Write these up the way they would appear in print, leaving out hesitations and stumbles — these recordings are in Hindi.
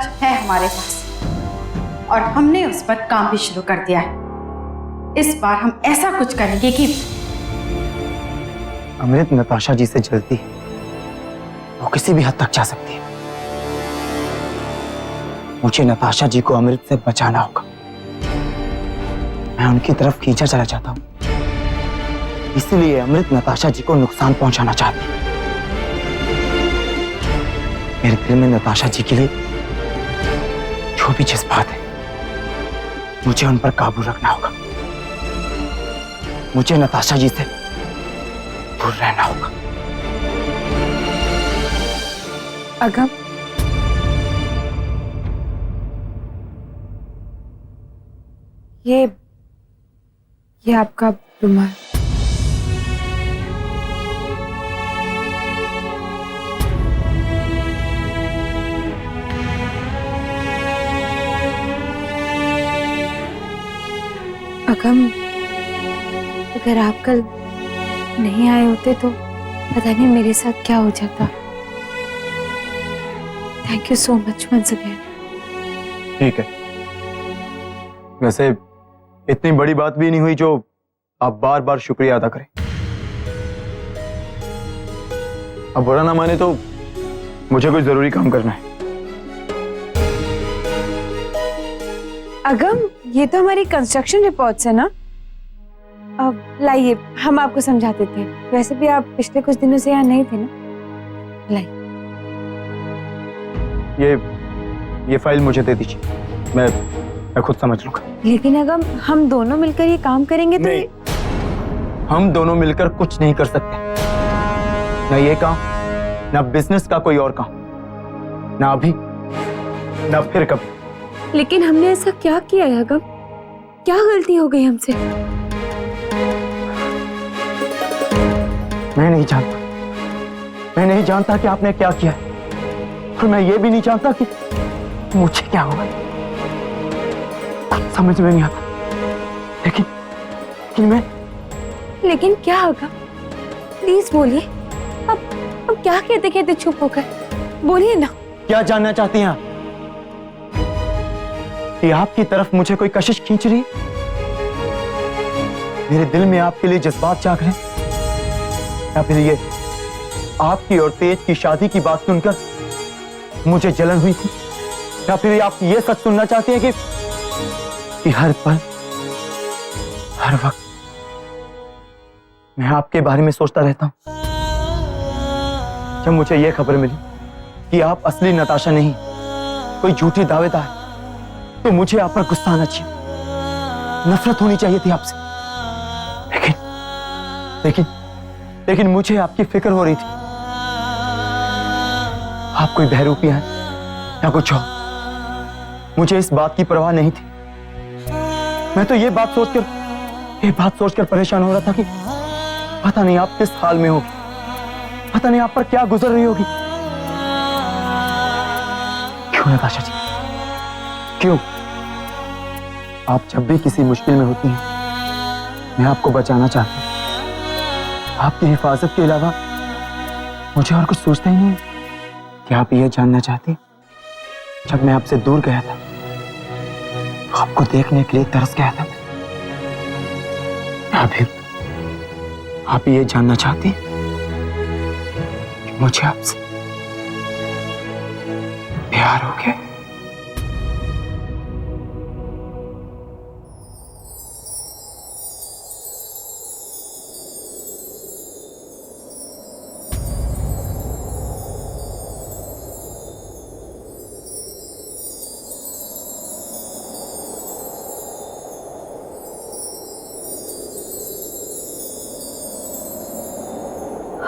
सच है हमारे पास और हमने उस पर काम भी शुरू कर दिया है। इस बार हम ऐसा कुछ करेंगे कि अमृत नताशा जी से जलती है, वो किसी भी हद तक जा सकती है। मुझे नताशा जी को अमृत से बचाना होगा। मैं उनकी तरफ खींचा चला जाता हूं, इसलिए अमृत नताशा जी को नुकसान पहुंचाना चाहती है। मेरे दिल में नताशा जी के लिए जो भी जज्बात है, मुझे उन पर काबू रखना होगा। मुझे नताशा जी से दूर रहना होगा। अगम, ये आपका रुमाल। अगम, अगर आप कल नहीं आए होते तो पता नहीं मेरे साथ क्या हो जाता। Thank you so much once again. ठीक है, वैसे इतनी बड़ी बात भी नहीं हुई जो आप बार बार शुक्रिया अदा करें। अब बुरा ना माने तो मुझे कोई जरूरी काम करना है। अगम, ये तो हमारी कंस्ट्रक्शन रिपोर्ट्स है ना। अब लाइए, हम आपको समझा देते हैं। वैसे भी आप पिछले कुछ दिनों से यहाँ नहीं थे ना। लाइए। ये फाइल मुझे दे दीजिए, मैं खुद समझ लूंगा। लेकिन अगम, हम दोनों मिलकर ये काम करेंगे तो नहीं, हम दोनों मिलकर कुछ नहीं कर सकते। ना ये काम, ना बिजनेस का कोई और काम, ना अभी, ना फिर कभी। लेकिन हमने ऐसा क्या किया है अगम? क्या गलती हो गई हमसे? मैं नहीं जानता कि आपने क्या किया, और मैं ये भी नहीं जानता कि मुझे क्या होगा। समझ में नहीं आता। लेकिन क्या होगा? प्लीज बोलिए। अब क्या कहते कहते चुप होकर? बोलिए ना। क्या जानना चाहती हैं आप? कि आपकी तरफ मुझे कोई कशिश खींच रही है? मेरे दिल में आपके लिए जज्बात जाग रहे हैं? या फिर ये आपकी और तेज की शादी की बात सुनकर मुझे जलन हुई थी? या फिर आप ये सच सुनना चाहती हैं कि हर पल, हर वक्त मैं आपके बारे में सोचता रहता हूं? जब मुझे यह खबर मिली कि आप असली नताशा नहीं, कोई झूठी दावेदार, तो मुझे आप पर गुस्सा आना चाहिए, नफरत होनी चाहिए थी आपसे। लेकिन मुझे आपकी फिक्र हो रही थी। आप कोई बहरूपियां हैं या कुछ और, मुझे इस बात की परवाह नहीं थी। मैं तो ये बात सोचकर परेशान हो रहा था कि पता नहीं आप किस हाल में होगी, पता नहीं आप पर क्या गुजर रही होगी। क्यों नताशा जी, क्यों? आप जब भी किसी मुश्किल में होती हैं, मैं आपको बचाना चाहता हूं। आपकी हिफाजत के अलावा मुझे और कुछ सोचता ही नहीं। क्या आप ये जानना चाहती, जब मैं आपसे दूर गया था तो आपको देखने के लिए तरस गया था? या फिर आप ये जानना चाहती कि मुझे आपसे प्यार हो गया?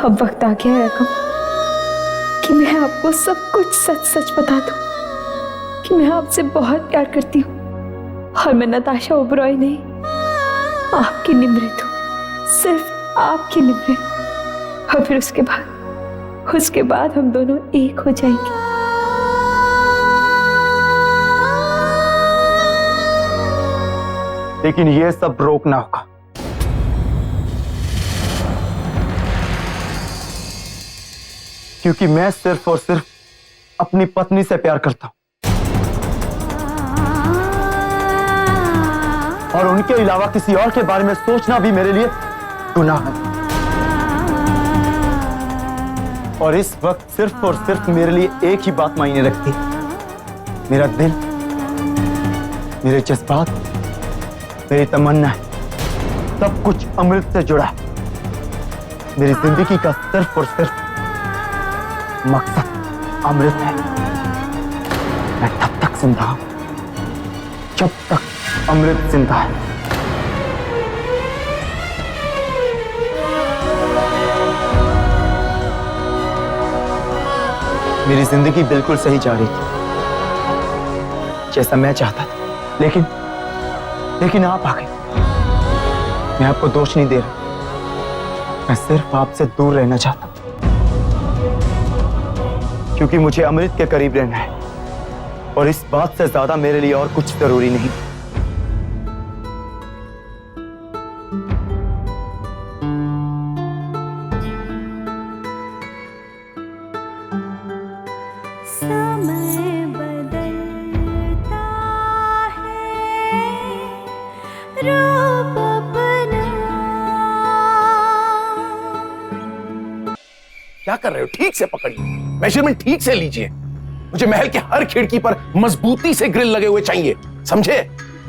अब वक्त आ गया है अगम कि मैं आपको सब कुछ सच सच बता दूं कि मैं आपसे बहुत प्यार करती हूँ और मैं नताशा ओबरॉय नहीं, आपकी निमृत हूँ, सिर्फ आपकी निमृत। और फिर उसके बाद हम दोनों एक हो जाएंगे। लेकिन यह सब रोकना होगा। क्योंकि मैं सिर्फ और सिर्फ अपनी पत्नी से प्यार करता हूं। और उनके अलावा किसी और के बारे में सोचना भी मेरे लिए गुनाह है। और इस वक्त सिर्फ और सिर्फ मेरे लिए एक ही बात मायने रखती है, मेरा दिल, मेरे जज्बात, मेरी तमन्ना है, सब कुछ अमृत से जुड़ा है। मेरी जिंदगी का सिर्फ और सिर्फ मकसद अमृत है। मैं तब तक जिंदा हूं जब तक अमृत जिंदा है। मेरी जिंदगी बिल्कुल सही जा रही थी, जैसा मैं चाहता था, लेकिन आप आ गए। मैं आपको दोष नहीं दे रहा, मैं सिर्फ आपसे दूर रहना चाहता हूं, क्योंकि मुझे अमृत के करीब रहना है और इस बात से ज्यादा मेरे लिए और कुछ जरूरी नहीं। समय बदलता है, रूप अपना। क्या कर रहे हो? ठीक से पकड़िए, मेजरमेंट ठीक से लीजिए। मुझे महल के हर खिड़की पर मजबूती से ग्रिल लगे हुए चाहिए, समझे?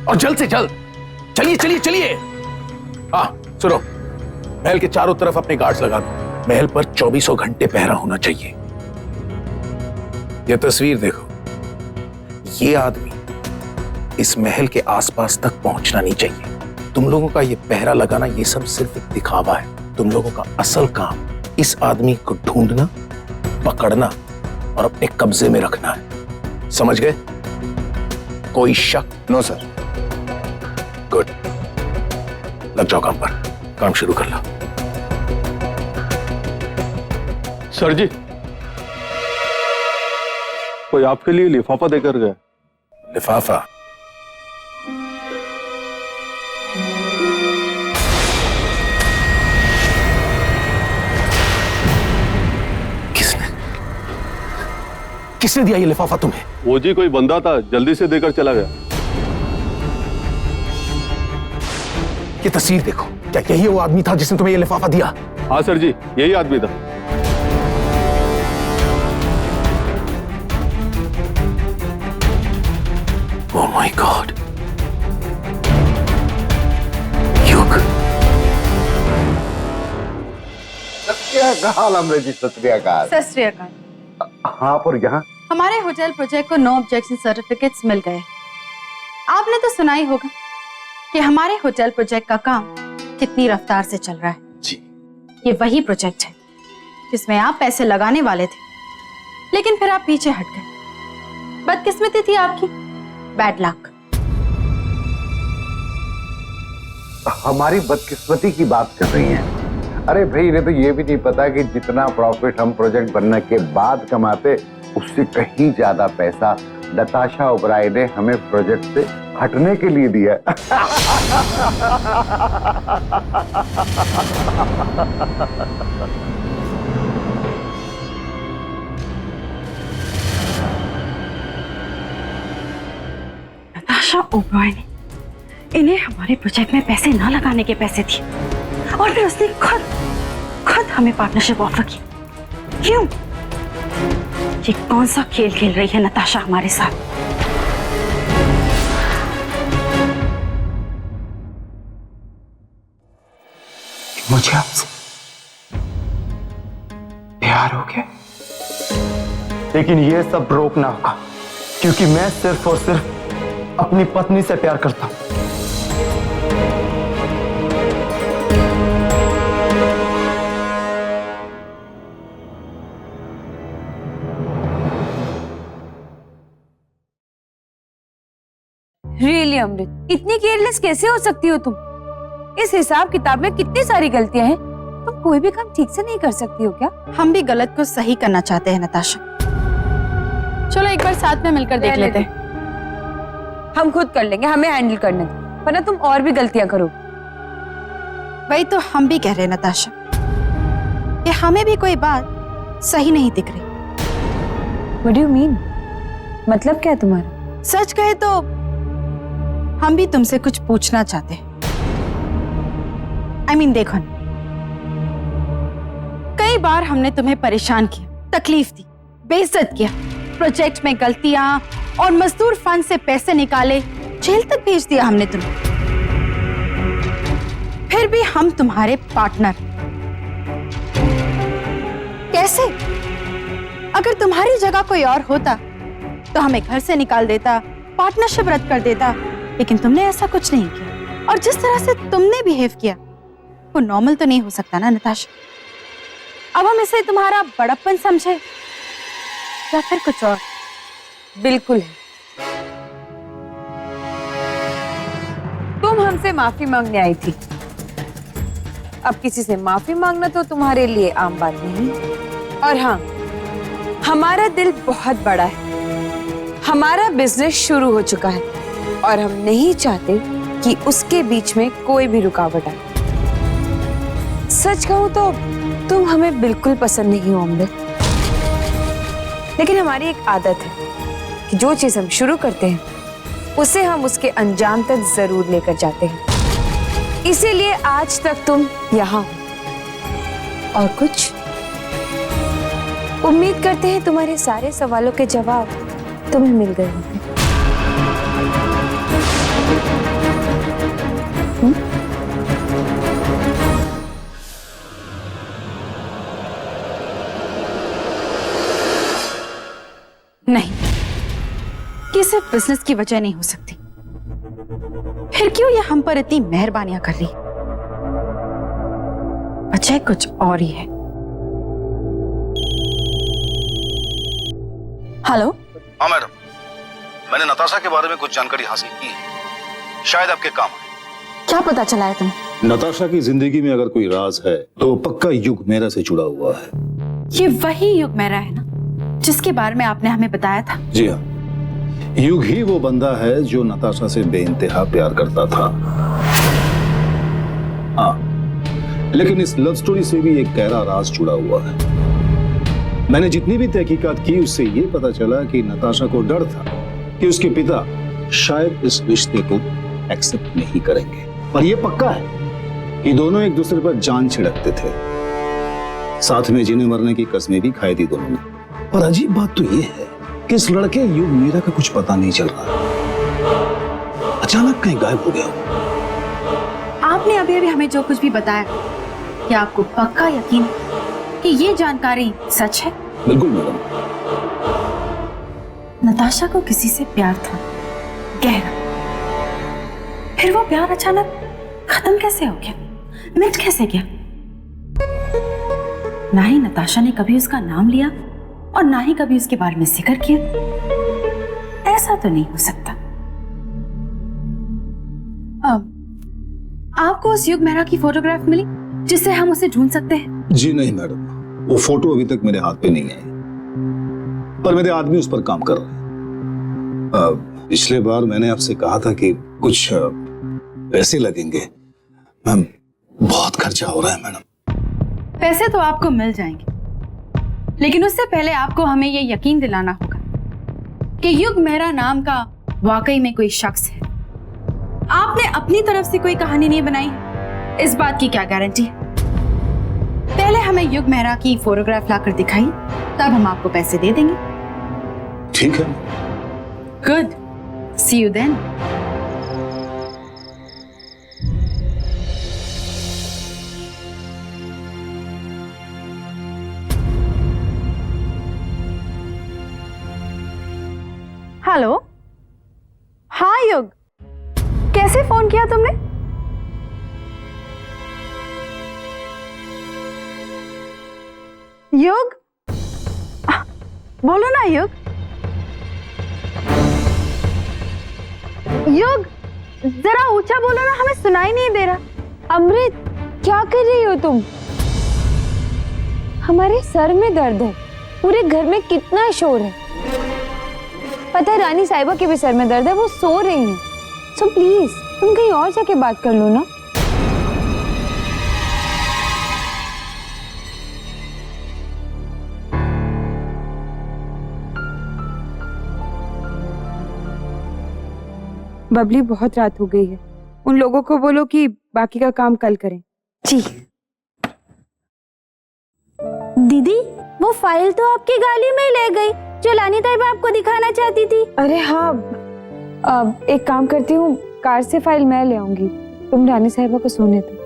और जल्द से जल्द। चलिए चलिए चलिए। हाँ सुनो, महल के चारों तरफ अपने गार्ड्स लगा दो। महल पर 24 घंटे पहरा होना चाहिए। यह तस्वीर देखो, ये आदमी इस महल के आसपास तक पहुंचना नहीं चाहिए। तुम लोगों का ये पहरा लगाना, ये सब सिर्फ एक दिखावा है। तुम लोगों का असल काम इस आदमी को ढूंढना, पकड़ना और अपने कब्जे में रखना है, समझ गए? कोई शक? No sir. गुड, लग जाओ काम पर, काम शुरू कर लो। सर जी, कोई आपके लिए लिफाफा देकर गया। लिफाफा? किसने दिया ये लिफाफा तुम्हें? वो जी कोई बंदा था, जल्दी से देकर चला गया। ये तस्वीर देखो, क्या यही वो आदमी था जिसने तुम्हें ये लिफाफा दिया? हाँ सर जी, यही आदमी था। ओह माय गॉड, युग। सत्याकाल अमृत जी, सत्याकाल। सत श्री अकाल। हाँ, पर यहाँ हमारे होटल प्रोजेक्ट को नो ऑब्जेक्शन सर्टिफिकेट्स मिल गए। आपने तो सुना ही होगा कि हमारे होटल प्रोजेक्ट का काम कितनी रफ्तार से चल रहा है। जी। ये वही प्रोजेक्ट है जिसमें आप पैसे लगाने वाले थे, लेकिन फिर आप पीछे हट गए। बदकिस्मती थी आपकी, बैड लक। हमारी बदकिस्मती की बात कर रही हैं। अरे भाई, इन्हें तो ये भी नहीं पता कि जितना प्रॉफिट हम प्रोजेक्ट बनने के बाद कमाते, उससे कहीं ज्यादा पैसा नताशा ओबराय ने हमें प्रोजेक्ट से हटने के लिए दिया। नताशा ओबराय ने इन्हें हमारे प्रोजेक्ट में पैसे ना लगाने के पैसे दिए और फिर उसने खुद हमें पार्टनरशिप ऑफर की। क्यों? ये कौन सा खेल खेल रही है नताशा हमारे साथ? मुझे आपसे प्यार हो गया, लेकिन ये सब रोकना होगा, क्योंकि मैं सिर्फ और सिर्फ अपनी पत्नी से प्यार करता हूं। रियली अमृत, इतनी केयरलेस कैसे हो सकती हो तुम? इस हिसाब किताब में कितनी सारी गलतियां हैं, तुम कोई भी काम ठीक से नहीं कर सकती हो क्या? हम भी गलत को सही करना चाहते हैं नताशा। चलो एक बार साथ में मिलकर देख लेते हैं। हम खुद कर लेंगे, हमें हैंडल करने दो, वरना तुम और भी गलतियां करो। वही तो हम भी कह रहे हैं नताशा, कि हमें भी कोई बात सही नहीं दिख रही। What do you mean? मतलब क्या है तुम्हारा? सच कहे तो हम भी तुमसे कुछ पूछना चाहते हैं। देखो ना, कई बार हमने तुम्हें परेशान किया, तकलीफ दी, बेइज्जत किया, प्रोजेक्ट में गलतियां और मजदूर फंड से पैसे निकाले, जेल तक भेज दिया हमने तुम्हें। फिर भी हम तुम्हारे पार्टनर। कैसे? अगर तुम्हारी जगह कोई और होता तो हमें घर से निकाल देता, पार्टनरशिप रद्द कर देता, लेकिन तुमने ऐसा कुछ नहीं किया। और जिस तरह से तुमने बिहेव किया वो नॉर्मल तो नहीं हो सकता ना नताशा। अब हम इसे तुम्हारा बड़प्पन समझे या फिर कुछ और? बिल्कुल है। तुम हमसे माफी मांगने आई थी। अब किसी से माफी मांगना तो तुम्हारे लिए आम बात नहीं। और हाँ, हमारा दिल बहुत बड़ा है, हमारा बिजनेस शुरू हो चुका है और हम नहीं चाहते कि उसके बीच में कोई भी रुकावट आए। सच कहूं तो तुम हमें बिल्कुल पसंद नहीं हो अमृत, लेकिन हमारी एक आदत है कि जो चीज हम शुरू करते हैं उसे हम उसके अंजाम तक जरूर लेकर जाते हैं। इसीलिए आज तक तुम यहाँ हो। और कुछ उम्मीद करते हैं तुम्हारे सारे सवालों के जवाब तुम्हें मिल गए होंगे। नहीं, ये सिर्फ बिजनेस की वजह नहीं हो सकती। फिर क्यों ये हम पर इतनी मेहरबानियां कर रही? वजह कुछ और ही है। हेलो। हाँ मैडम, मैंने नताशा के बारे में कुछ जानकारी हासिल की है, शायद आपके काम आए। क्या पता चला है तुम्हें? नताशा की जिंदगी में अगर कोई राज है तो पक्का युग मेरा से जुड़ा हुआ है। ये वही युग मेरा है ना, जिसके बारे में आपने हमें बताया था? जी हाँ, युग ही वो बंदा है जो नताशा से बेइंतहा प्यार करता था। हाँ, लेकिन इस लव स्टोरी से भी एक गहरा राज जुड़ा हुआ है। मैंने जितनी भी तहकीकात की उससे ये पता चला कि नताशा को डर था कि उसके पिता शायद इस रिश्ते को एक्सेप्ट नहीं करेंगे, पर यह पक्का है कि दोनों एक दूसरे पर जान छिड़कते थे। साथ में जीने मरने की कस्में भी खाई थी दोनों ने। पर अजीब बात तो यह है कि इस लड़के युग मीरा का कुछ पता नहीं चल रहा, अचानक कहीं गायब हो गया। आपने अभी अभी हमें जो कुछ भी बताया, क्या आपको पक्का यकीन कि ये जानकारी सच है? बिल्कुल मैडम। नताशा को किसी से प्यार था, गहरा। फिर वो प्यार अचानक खत्म कैसे हो गया, मिट कैसे गया? ना ही नताशा ने कभी उसका नाम लिया और ना ही कभी उसके बारे में जिक्र किया। ऐसा तो नहीं हो सकता। अब आपको उस युग मेहरा की फोटोग्राफ मिली जिससे हम उसे ढूंढ सकते हैं? जी नहीं मैडम, वो फोटो अभी तक मेरे हाथ पे नहीं आई, पर मेरे आदमी उस पर काम कर रहे हैं। पिछले बार मैंने आपसे कहा था कि कुछ पैसे लगेंगे। मैम, बहुत खर्चा हो रहा है मैडम। पैसे तो आपको मिल जाएंगे, लेकिन उससे पहले आपको हमें ये यकीन दिलाना होगा कि युग मेहरा नाम का वाकई में कोई शख्स है। आपने अपनी तरफ से कोई कहानी नहीं बनाई, इस बात की क्या गारंटी है? पहले हमें युग मेहरा की फोटोग्राफ लाकर दिखाइए, तब हम आपको पैसे दे देंगे। ठीक है। Good, see you then. Hello. हाँ युग, कैसे फोन किया तुमने? युग, बोलो ना युग। युग, जरा ऊंचा बोलो ना, हमें सुनाई नहीं दे रहा। अमृत, क्या कर रही हो तुम? हमारे सर में दर्द है, पूरे घर में कितना शोर है। पता है रानी साहिबा के भी सर में दर्द है, वो सो रही हैं। सो प्लीज तुम कहीं और जाके बात कर लो ना। बबली बहुत रात हो गई है, उन लोगों को बोलो कि बाकी का काम कल करें। जी। दीदी, वो फाइल तो आपकी गाड़ी में ही ले गई जो लानी ताईबा आपको दिखाना चाहती थी। अरे हाँ, एक काम करती हूँ, कार से फाइल मैं ले आऊंगी, तुम रानी साहिबा को सोने दो।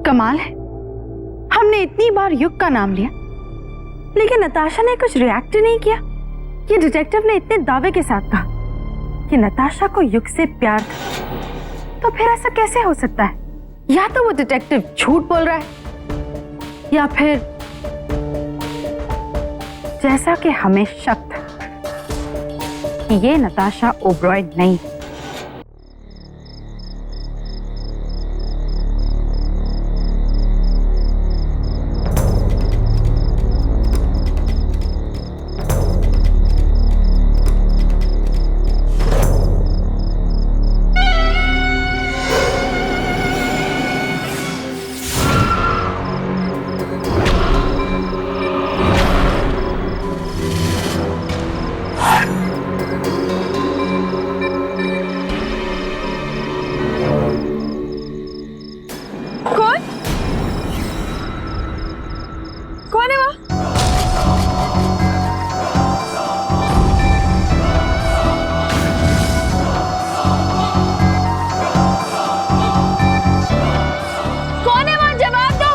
कमाल है, हमने इतनी बार युग का नाम लिया लेकिन नताशा ने कुछ रिएक्ट नहीं किया। ये डिटेक्टिव ने इतने दावे के साथ कहा कि नताशा को युग से प्यार था, तो फिर ऐसा कैसे हो सकता है? या तो वो डिटेक्टिव झूठ बोल रहा है या फिर जैसा कि हमें शक था कि ये नताशा ओब्रॉय नहीं। कौन है वहाँ? कौन है वहाँ? जवाब दो।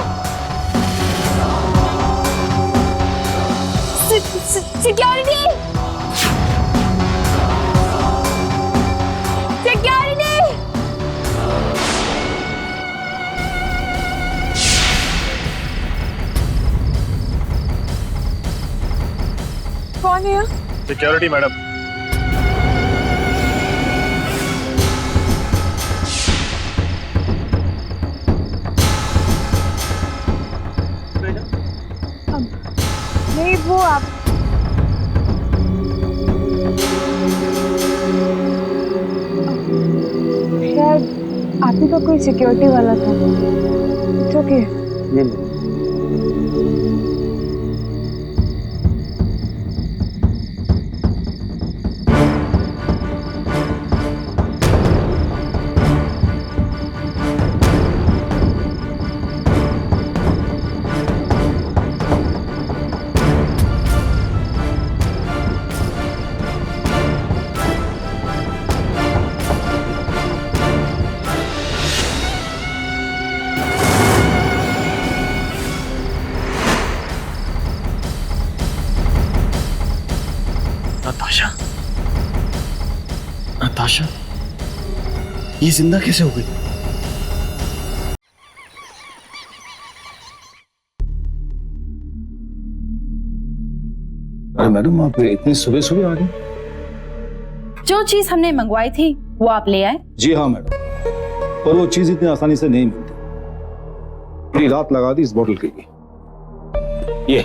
Security, security. कौन है? Security madam. नहीं, वो आप शायद आप ही का कोई सिक्योरिटी वाला था। ओके, नताशा, नताशा ये जिंदा कैसे हो गई? अरे मैडम, आप इतनी सुबह सुबह आ गए? जो चीज हमने मंगवाई थी वो आप ले आए? जी हाँ मैडम, पर वो चीज इतनी आसानी से नहीं मिलती। पूरी रात लगा दी इस बोतल के लिए। ये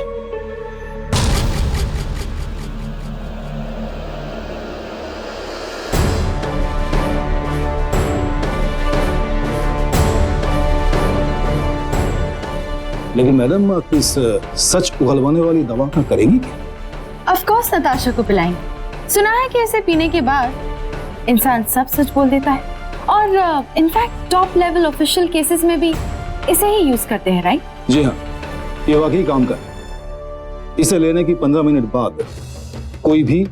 लेकिन मैडम, आप इस सच उगलवाने वाली दवा का करेंगी क्या? ऑफ कोर्स नताशा को पिलाएंगे। सुना है कि इसे पीने के बाद इंसान सब सच बोल देता है, और in fact top level official cases में भी इसे ही यूज करते हैं, राइट? जी हाँ, ये वाकई काम कर। इसे लेने की 15 मिनट बाद कोई भी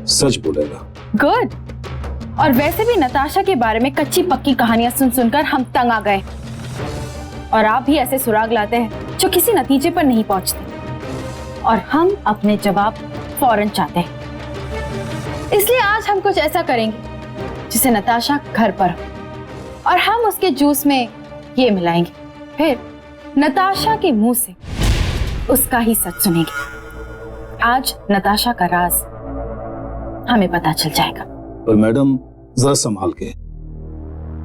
सच बोलेगा। गुड। और वैसे भी नताशा के बारे में कच्ची पक्की कहानियां सुन सुनकर हम तंग आ गए, और आप भी ऐसे सुराग लाते हैं जो किसी नतीजे पर नहीं पहुंचते, और हम अपने जवाब फौरन चाहते हैं। इसलिए आज हम कुछ ऐसा करेंगे जिसे नताशा घर पर हो, और हम उसके जूस में ये मिलाएंगे, फिर नताशा के मुंह से उसका ही सच सुनेंगे। आज नताशा का राज हमें पता चल जाएगा। पर मैडम, जरा संभाल के,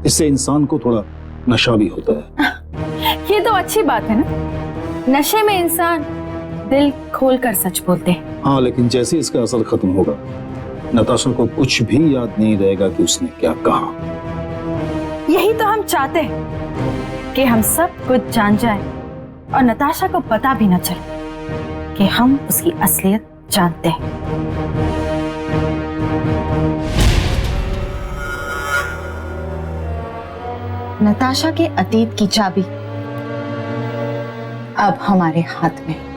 इससे इंसान को थोड़ा नशा भी होता है। ये तो अच्छी बात है ना, नशे में इंसान दिल खोलकर सच बोलते हैं। हाँ, लेकिन जैसे इसका असर खत्म होगा, नताशा को कुछ भी याद नहीं रहेगा कि उसने क्या कहा। यही तो हम चाहते हैं कि हम सब कुछ जान जाएं और नताशा को पता भी न चले कि हम उसकी असलियत जानते हैं। नताशा के अतीत की चाबी अब हमारे हाथ में।